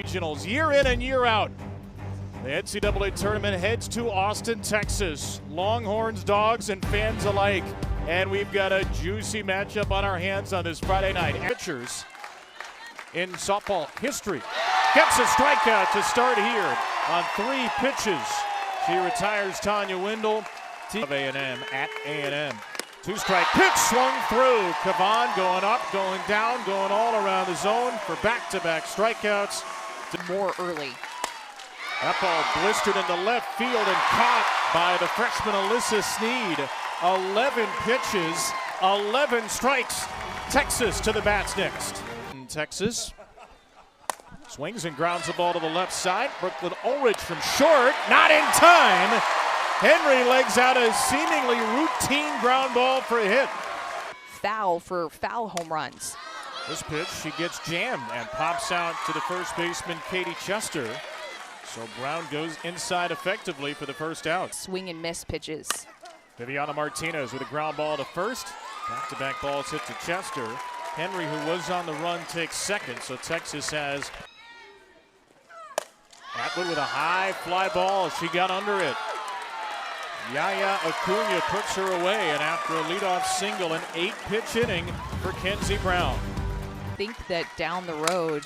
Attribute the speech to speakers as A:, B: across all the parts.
A: Regionals year in and year out. The NCAA tournament heads to Austin, Texas. Longhorns, dogs, and fans alike. And we've got a juicy matchup on our hands on this Friday night. Pitchers in softball history. Gets a strikeout to start here on 3 pitches. She retires Tanya Wendell of A&M at A&M. 2-strike pitch swung through. Kavan going up, going down, going all around the zone for back-to-back strikeouts.
B: More early.
A: That ball blistered into left field and caught by the freshman Alyssa Sneed. 11 pitches, 11 strikes. Texas to the bats next. In Texas swings and grounds the ball to the left side. Brooklyn Ulrich from short, not in time. Henry legs out a seemingly routine ground ball for a hit.
B: Foul for foul home runs.
A: This pitch, she gets jammed and pops out to the first baseman, Katie Chester. So Brown goes inside effectively for the first out.
B: Swing and miss pitches.
A: Viviana Martinez with a ground ball to first. Back-to-back balls hit to Chester. Henry, who was on the run, takes second. So Texas has Atwood with a high fly ball. She got under it. Yaya Acuna puts her away, and after a leadoff single, an 8-pitch inning for Kenzie Brown.
B: I think that down the road,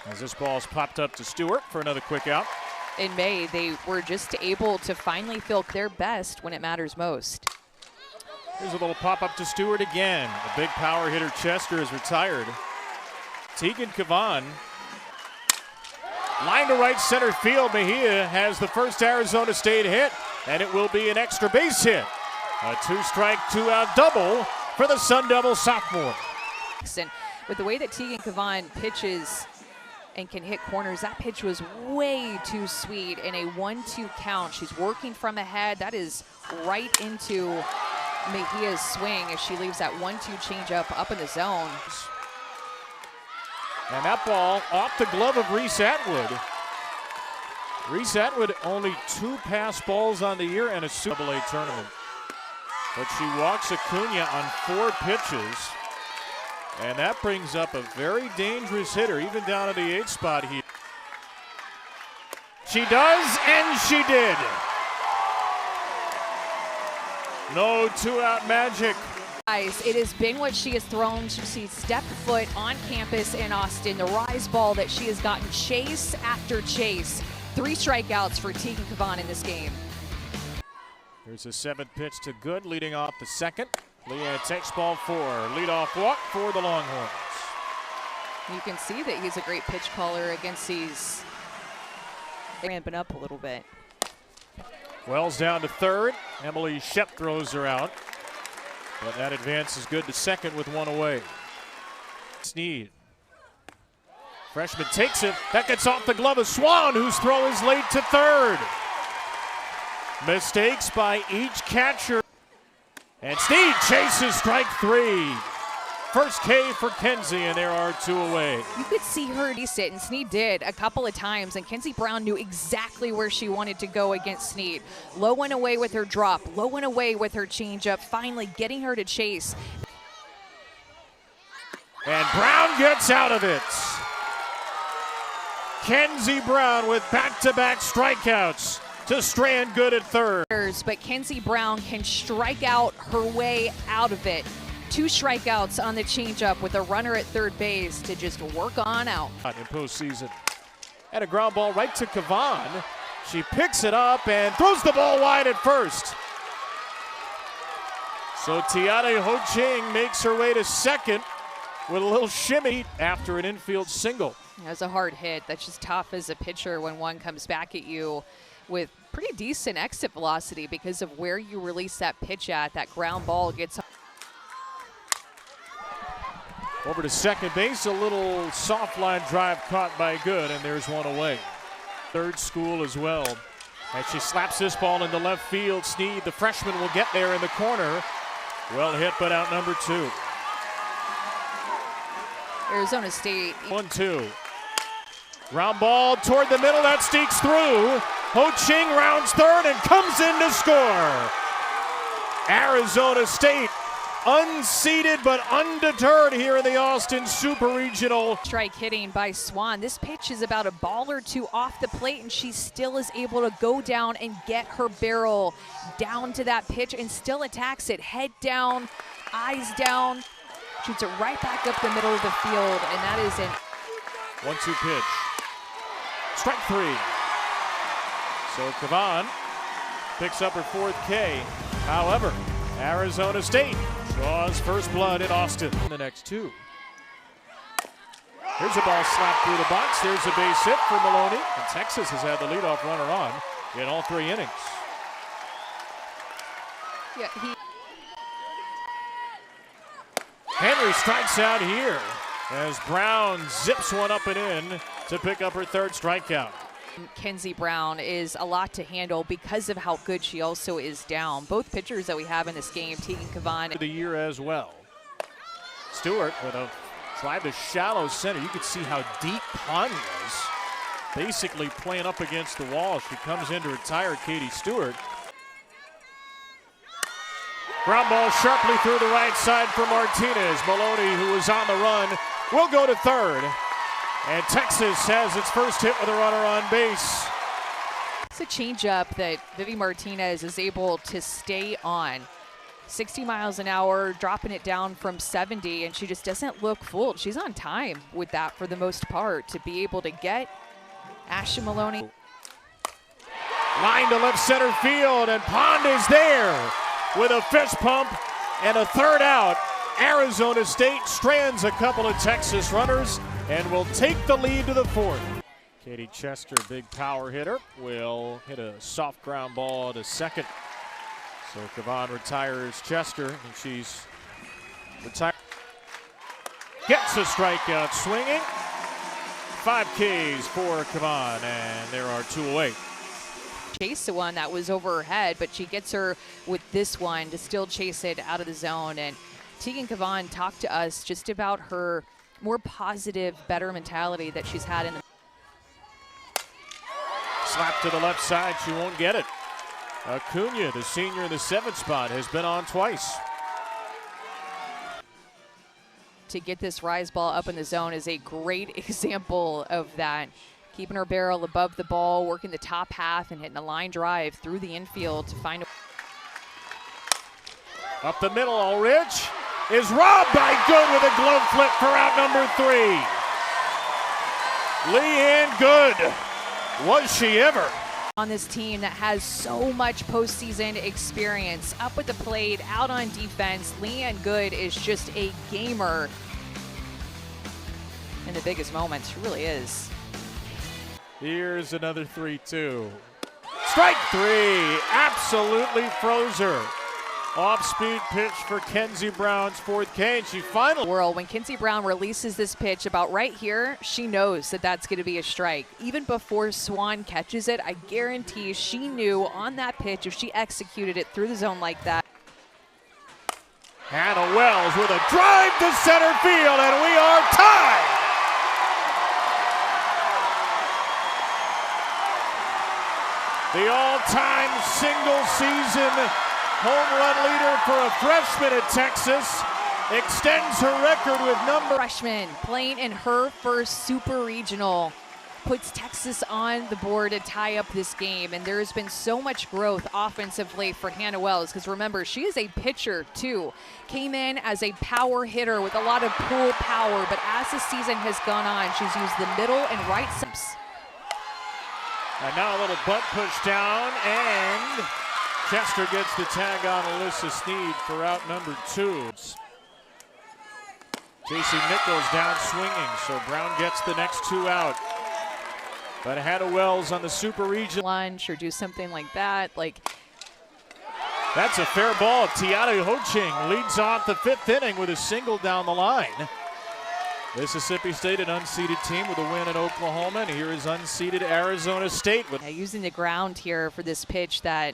A: as this ball's popped up to Stewart for another quick out.
B: in May, they were just able to finally feel their best when it matters most.
A: Here's a little pop-up to Stewart again. The big power hitter Chester is retired. Tegan Kavan. Line to right center field. Mejia has the first Arizona State hit, and it will be an extra base hit. A 2-strike, 2-out double for the Sun Devil sophomore.
B: And with the way that Tegan Kavan pitches and can hit corners, that pitch was way too sweet in a 1-2 count. She's working from ahead. That is right into Mejia's swing as she leaves that 1-2 changeup up in the zone.
A: And that ball off the glove of Reese Atwood. Reese Atwood only 2 pass balls on the year and a Super Bowl tournament. But she walks Acuna on 4 pitches. And that brings up a very dangerous hitter, even down at the 8th spot here. She does, and she did. No 2-out magic.
B: It has been what she has thrown. She's stepped foot on campus in Austin. The rise ball that she has gotten chase after chase. 3 strikeouts for Tegan Kavan in this game.
A: Here's a 7th pitch to Good, leading off the 2nd. Leanne takes ball 4. Leadoff walk for the Longhorns.
B: You can see that he's a great pitch caller against these. Ramping up a little bit.
A: Wells down to 3rd. Emily Shep throws her out. But that advance is good to 2nd with 1 away. Sneed. Freshman takes it. That gets off the glove of Swan, whose throw is late to 3rd. Mistakes by each catcher. And Sneed chases strike 3. First K for Kenzie, and there are 2 away.
B: You could see her sit, and Sneed did a couple of times, and Kenzie Brown knew exactly where she wanted to go against Sneed. Low and away with her drop, low and away with her changeup, finally getting her to chase.
A: And Brown gets out of it. Kenzie Brown with back-to-back strikeouts to strand Good at 3rd.
B: But Kenzie Brown can strike out her way out of it. 2 strikeouts on the changeup with a runner at 3rd base to just work on out.
A: In postseason. And a ground ball right to Kavan. She picks it up and throws the ball wide at 1st. So Tiare Ho Ching makes her way to 2nd with a little shimmy after an infield single.
B: That was a hard hit. That's just tough as a pitcher when one comes back at you with pretty decent exit velocity because of where you release that pitch at. That ground ball gets
A: over to 2nd base, a little soft line drive caught by Good, and there's 1 away. 3rd school as well. As she slaps this ball into left field, Sneed, the freshman, will get there in the corner. Well hit, but out number 2.
B: Arizona State.
A: 1-2. Round ball toward the middle, that sneaks through. Ho Ching rounds 3rd and comes in to score. Arizona State unseeded but undeterred here in the Austin Super Regional.
B: Strike hitting by Swan. This pitch is about a ball or two off the plate, and she still is able to go down and get her barrel down to that pitch and still attacks it. Head down, eyes down, shoots it right back up the middle of the field, and that is an
A: 1-2 pitch. Strike three. So Kavan picks up her 4th K. However, Arizona State draws first blood in Austin. The next two. Here's a ball slapped through the box. There's a base hit for Maloney. And Texas has had the leadoff runner on in all 3 innings.
B: yeah,
A: Henry strikes out here as Brown zips one up and in to pick up her 3rd strikeout.
B: Kenzie Brown is a lot to handle because of how good she also is down. Both pitchers that we have in this game, Tegan Kavan.
A: The year as well. Stewart with a drive to shallow center. You could see how deep Pond was. Basically playing up against the wall. She comes in to retire Katie Stewart. Ground ball sharply through the right side for Martinez. Maloney, who was on the run, will go to 3rd. And Texas has its first hit with a runner on base.
B: It's a changeup that Vivi Martinez is able to stay on. 60 miles an hour, dropping it down from 70, and she just doesn't look fooled. She's on time with that for the most part to be able to get Ashley Maloney.
A: Line to left center field, and Pond is there with a fist pump and a 3rd out. Arizona State strands a couple of Texas runners and will take the lead to the 4th. Katie Chester, big power hitter, will hit a soft ground ball to 2nd. So Kavan retires Chester, and she's retired. Gets a strikeout swinging. 5 Ks for Kavan, and there are 2 away.
B: Chase the one that was over her head, but she gets her with this one to still chase it out of the zone. And Tegan Kavan talked to us just about her more positive, better mentality that she's had in the
A: Slap to the left side, she won't get it. Acuna, the senior in the 7th spot, has been on twice.
B: To get this rise ball up in the zone is a great example of that. Keeping her barrel above the ball, working the top half, and hitting a line drive through the infield to find a
A: Up the middle, Ulrich is robbed by Good with a glove flip for out number 3. Leanne Good, was she ever?
B: on this team that has so much postseason experience. Up at the plate, out on defense. Leanne Good is just a gamer in the biggest moments. She really is.
A: Here's another 3-2. Strike 3, absolutely froze her. Off-speed pitch for Kenzie Brown's 4th K, and she finally...
B: When Kenzie Brown releases this pitch about right here, she knows that that's going to be a strike. Even before Swan catches it, I guarantee she knew on that pitch if she executed it through the zone like that.
A: Hannah Wells with a drive to center field, and we are tied. The all-time single-season home run leader for a freshman at Texas extends her record with number...
B: Freshman playing in her first super regional puts Texas on the board to tie up this game, and there has been so much growth offensively for Hannah Wells, because remember, she is a pitcher too. Came in as a power hitter with a lot of pull power, but as the season has gone on, she's used the middle and right sides.
A: And now a little butt push down, and Chester gets the tag on Alyssa Sneed for out number 2. JC Nichols down swinging, so Brown gets the next 2 out. But Hannah Wells on the super region.
B: Lunch or do something like that.
A: That's a fair ball. Tiana Ho-Ching leads off the 5th inning with a single down the line. Mississippi State, an unseeded team with a win in Oklahoma, and here is unseeded Arizona State.
B: Using the ground here for this pitch that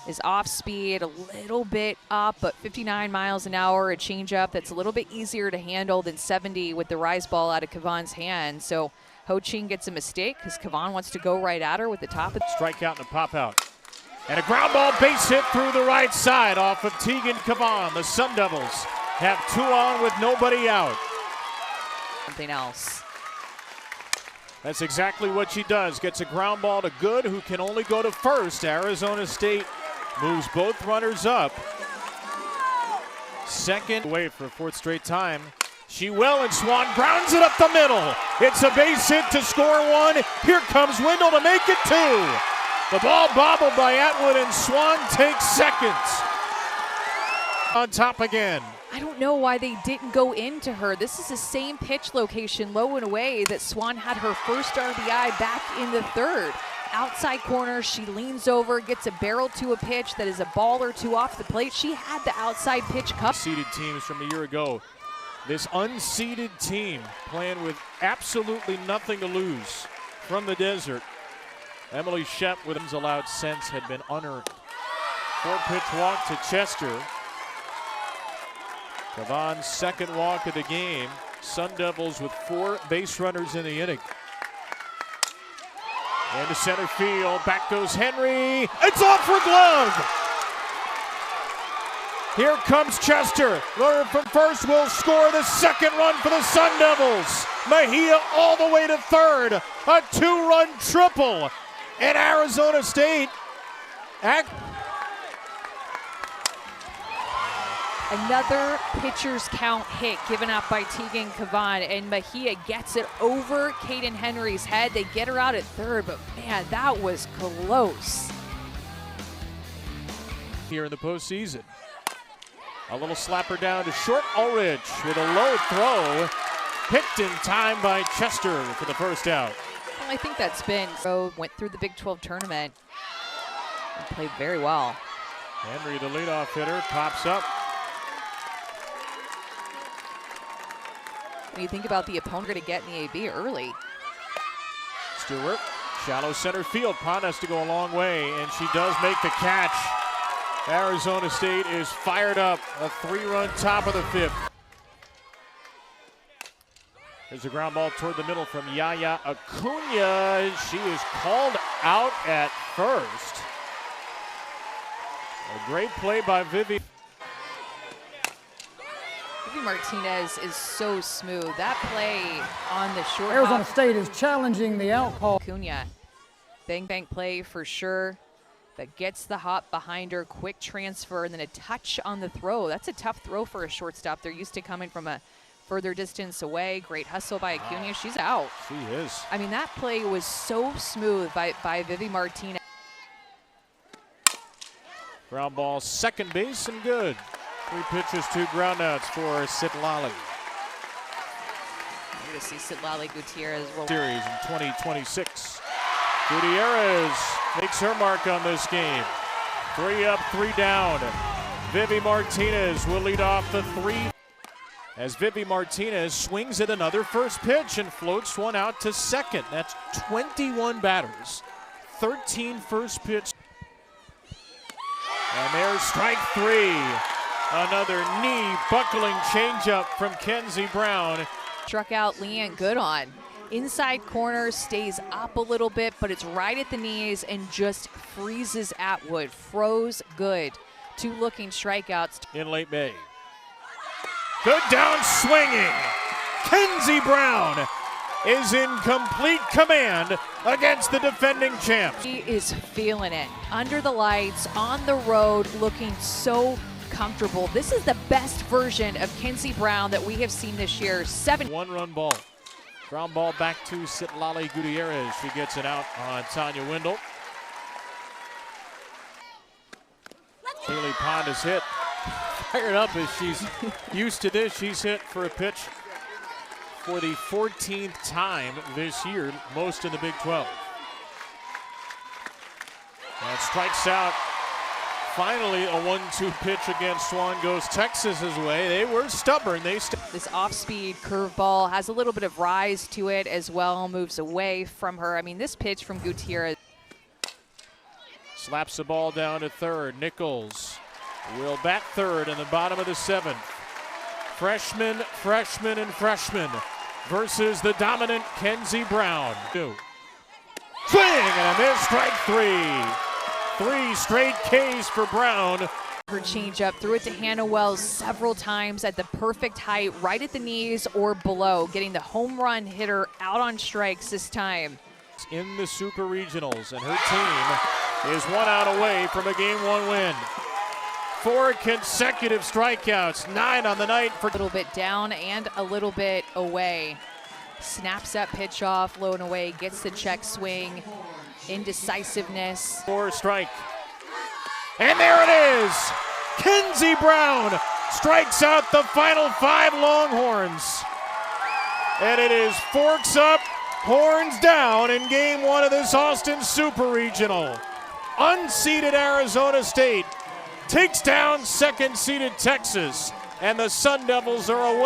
B: is off speed, a little bit up, but 59 miles an hour, a changeup that's a little bit easier to handle than 70 with the rise ball out of Kavan's hand. So Ho-Ching gets a mistake because Kavan wants to go right at her with the top.
A: Strikeout and a pop out. And a ground ball base hit through the right side off of Tegan Cavan. The Sun Devils have 2 on with nobody out.
B: Something else.
A: That's exactly what she does. Gets a ground ball to Good, who can only go to first. Arizona State moves both runners up. Second away for a 4th straight time. She will, and Swan grounds it up the middle. It's a base hit to score 1. Here comes Wendell to make it 2. The ball bobbled by Atwood, and Swan takes seconds. On top again.
B: I don't know why they didn't go into her. This is the same pitch location, low and away, that Swan had her first RBI back in the 3rd. Outside corner, she leans over, gets a barrel to a pitch that is a ball or 2 off the plate. She had the outside pitch cup.
A: Seeded teams from a year ago. This unseeded team playing with absolutely nothing to lose from the desert. Emily Shep with his allowed sense had been unearned. 4-pitch walk to Chester. Cavan's second walk of the game. Sun Devils with 4 base runners in the inning. Into center field, back goes Henry. It's off for glove. Here comes Chester. Runner from first will score the second run for the Sun Devils. Mejia all the way to 3rd. A 2-run triple. And Arizona State.
B: Another pitcher's count hit given up by Tegan Cavan, and Mejia gets it over Kaden Henry's head. They get her out at 3rd, but man, that was close.
A: Here in the postseason. A little slapper down to short. Ulrich with a low throw. Picked in time by Chester for the first out.
B: Well, I think that's been. Went through the Big 12 tournament and played very well.
A: Henry, the leadoff hitter, pops up.
B: When you think about the opponent going to get in the AB early.
A: Stewart, shallow center field. Pond has to go a long way, and she does make the catch. Arizona State is fired up. A 3-run top of the 5th. There's a ground ball toward the middle from Yaya Acuna. She is called out at first. A great play by Vivi.
B: Vivi Martinez is so smooth. That play on the short
C: Arizona State is challenging the out call.
B: Acuna, bang bang play for sure, but gets the hop behind her, quick transfer, and then a touch on the throw. That's a tough throw for a shortstop. They're used to coming from a further distance away. Great hustle by Acuna. She's out.
A: She is.
B: I mean, that play was so smooth by Vivi Martinez.
A: Ground ball, second base, and good. 3 pitches, 2 groundouts for Sitlali.
B: You're going to see Sitlali Gutierrez roll.
A: Series in 2026. Gutierrez makes her mark on this game. 3 up, 3 down. Vivi Martinez will lead off the 3. As Vivi Martinez swings at another first pitch and floats one out to second. That's 21 batters. 13 first pitch. And there's strike 3. Another knee buckling changeup from Kenzie Brown.
B: Struck out Leanne Goodon. Inside corner, stays up a little bit, but it's right at the knees and just freezes Atwood. Froze Good. 2 looking strikeouts.
A: In late May. Good down swinging. Kenzie Brown is in complete command against the defending champs.
B: He is feeling it. Under the lights, on the road, looking so comfortable. This is the best version of Kenzie Brown that we have seen this year.
A: 1-run ball. Ground ball back to Sitlali Gutierrez. She gets it out on Tanya Wendell. Kaylee Pond is hit. Fired up as she's used to this. She's hit for a pitch for the 14th time this year, most in the Big 12. And strikes out. Finally, a 1-2 pitch against Swan goes Texas's way. They were stubborn.
B: This off-speed curveball has a little bit of rise to it as well, moves away from her. I mean, this pitch from Gutierrez.
A: Slaps the ball down to 3rd. Nichols will bat 3rd in the bottom of the 7th. Freshman versus the dominant Kenzie Brown. Swing and a miss, strike 3. 3 straight Ks for Brown.
B: Her changeup, threw it to Hannah Wells several times at the perfect height, right at the knees or below, getting the home run hitter out on strikes this time.
A: In the Super Regionals, and her team is 1 out away from a Game 1 win. 4 consecutive strikeouts, 9 on the night for
B: A little bit down and a little bit away. Snaps that pitch off, low and away, gets the check swing, indecisiveness.
A: 4 strike. And there it is! Kenzie Brown strikes out the final 5 Longhorns. And it is forks up, horns down in Game 1 of this Austin Super Regional. Unseeded Arizona State takes down second-seeded Texas, and the Sun Devils are away.